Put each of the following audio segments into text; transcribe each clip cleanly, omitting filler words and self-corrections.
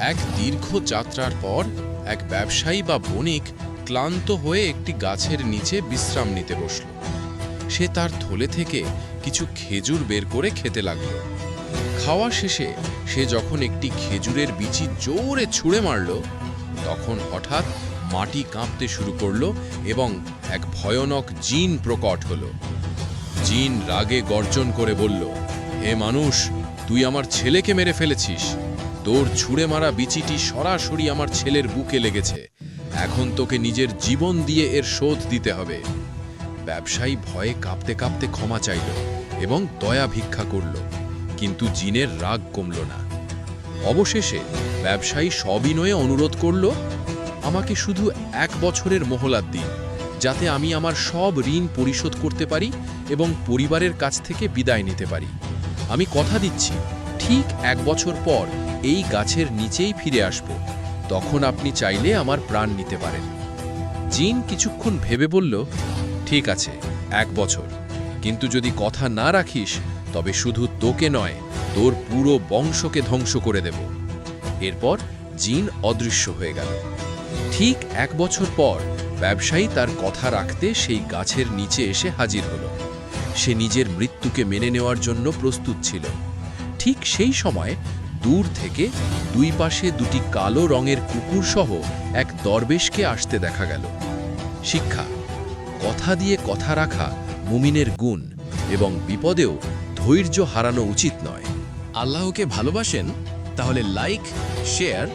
এক দীর্ঘ যাত্রার পর এক ব্যবসায়ী বা বণিক ক্লান্ত হয়ে একটি গাছের নিচে বিশ্রাম নিতে বসল। সে তার থলে থেকে কিছু খেজুর বের করে খেতে লাগল। খাওয়া শেষে সে যখন একটি খেজুরের বিচি জোরে ছুঁড়ে মারল, তখন হঠাৎ মাটি কাঁপতে শুরু করল এবং এক ভয়ানক জিন প্রকট হল। জিন রাগে গর্জন করে বলল, হে মানুষ, তুই আমার ছেলেকে মেরে ফেলেছিস। তোর ছুঁড়ে মারা বিচিটি সরাসরি আমার ছেলের বুকে লেগেছে। এখন তোকে নিজের জীবন দিয়ে এর শোধ দিতে হবে। ব্যবসায়ী ভয়ে কাঁপতে কাঁপতে ক্ষমা চাইল এবং দয়া ভিক্ষা করল, কিন্তু জিনের রাগ কমল না। অবশেষে ব্যবসায়ী সবিনয়ে অনুরোধ করল, আমাকে শুধু 1 বছরের মোহলাত দিন, যাতে আমি আমার সব ঋণ পরিশোধ করতে পারি এবং পরিবারের কাছ থেকে বিদায় নিতে পারি। আমি কথা দিচ্ছি, ঠিক 1 বছর পর এই গাছের নিচেই ফিরে আসব। তখন আপনি চাইলে আমার প্রাণ নিতে পারেন। জিন কিছুক্ষণ ভেবে বলল, ঠিক আছে, 1 বছর, কিন্তু যদি কথা না রাখিস তবে শুধু তোকে নয়, তোর পুরো বংশকে ধ্বংস করে দেব। এরপর জিন অদৃশ্য হয়ে গেল। ঠিক 1 বছর পর ব্যবসায়ী তার কথা রাখতে সেই গাছের নিচে এসে হাজির হল। সে নিজের মৃত্যুকে মেনে নেওয়ার জন্য প্রস্তুত ছিল। ঠিক সেই সময় দূর থেকে 2 পাশে 2টি কালো রঙের কুকুর সহ এক দরবেশকে আসতে দেখা গেল। শিক্ষা: কথা দিয়ে কথা রাখা মুমিনের গুণ এবং বিপদেও ধৈর্য হারানো উচিত নয়। আল্লাহকে ভালোবাসেন? তাহলে like, share,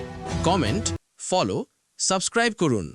comment, follow, subscribe করুন।